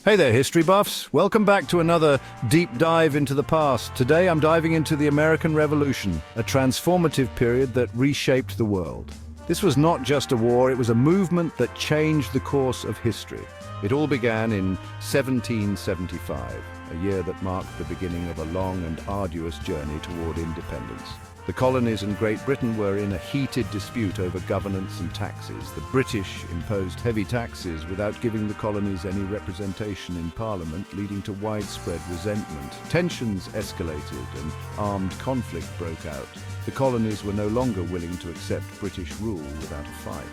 Hey there, history buffs. Welcome back to another deep dive into the past. Today I'm diving into the American Revolution, a transformative period that reshaped the world. This was not just a war, it was a movement that changed the course of history. It all began in 1775, a year that marked the beginning of a long and arduous journey toward independence. The colonies and Great Britain were in a heated dispute over governance and taxes. The British imposed heavy taxes without giving the colonies any representation in Parliament, leading to widespread resentment. Tensions escalated and armed conflict broke out. The colonies were no longer willing to accept British rule without a fight.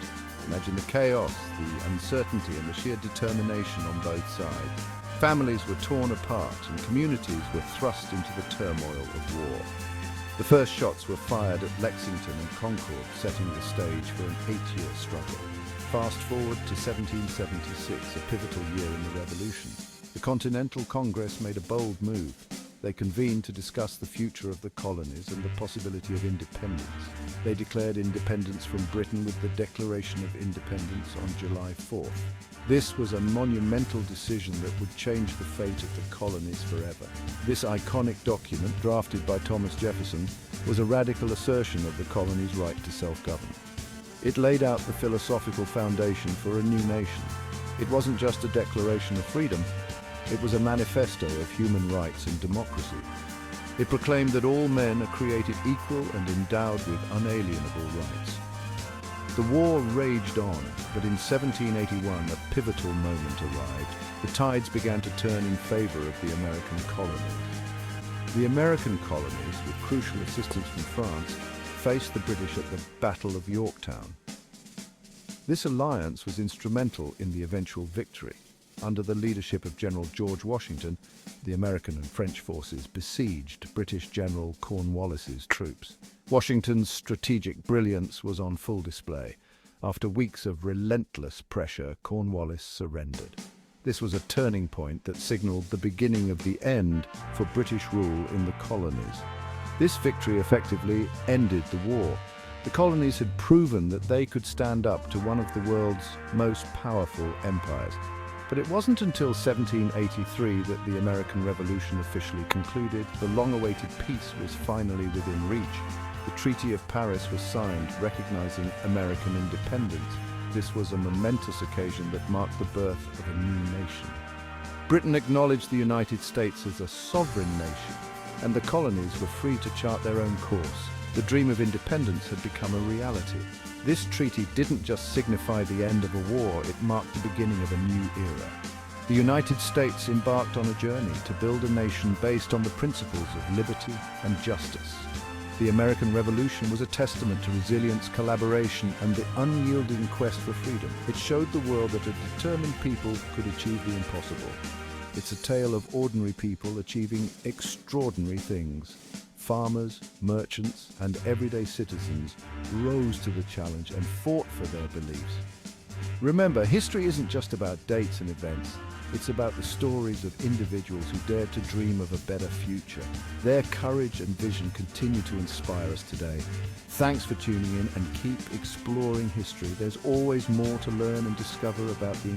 Imagine the chaos, the uncertainty, and the sheer determination on both sides. Families were torn apart and communities were thrust into the turmoil of war. The first shots were fired at Lexington and Concord, setting the stage for an 8-year struggle. Fast forward to 1776, a pivotal year in the Revolution. The Continental Congress made a bold move. They convened to discuss the future of the colonies and the possibility of independence. They declared independence from Britain with the Declaration of Independence on July 4th. This was a monumental decision that would change the fate of the colonies forever. This iconic document, drafted by Thomas Jefferson, was a radical assertion of the colonies' right to self-govern. It laid out the philosophical foundation for a new nation. It wasn't just a declaration of freedom, it was a manifesto of human rights and democracy. It proclaimed that all men are created equal and endowed with unalienable rights. The war raged on, but in 1781 a pivotal moment arrived. The tides began to turn in favor of the American colonies. The American colonies, with crucial assistance from France, faced the British at the Battle of Yorktown. This alliance was instrumental in the eventual victory. Under the leadership of General George Washington, the American and French forces besieged British General Cornwallis's troops. Washington's strategic brilliance was on full display. After weeks of relentless pressure, Cornwallis surrendered. This was a turning point that signaled the beginning of the end for British rule in the colonies. This victory effectively ended the war. The colonies had proven that they could stand up to one of the world's most powerful empires. But it wasn't until 1783 that the American Revolution officially concluded. The long-awaited peace was finally within reach. The Treaty of Paris was signed, recognizing American independence. This was a momentous occasion that marked the birth of a new nation. Britain acknowledged the United States as a sovereign nation, and the colonies were free to chart their own course. The dream of independence had become a reality. This treaty didn't just signify the end of a war, it marked the beginning of a new era. The United States embarked on a journey to build a nation based on the principles of liberty and justice. The American Revolution was a testament to resilience, collaboration, and the unyielding quest for freedom. It showed the world that a determined people could achieve the impossible. It's a tale of ordinary people achieving extraordinary things. Farmers, merchants, and everyday citizens rose to the challenge and fought for their beliefs. Remember, history isn't just about dates and events. It's about the stories of individuals who dared to dream of a better future. Their courage and vision continue to inspire us today. Thanks for tuning in and keep exploring history. There's always more to learn and discover about the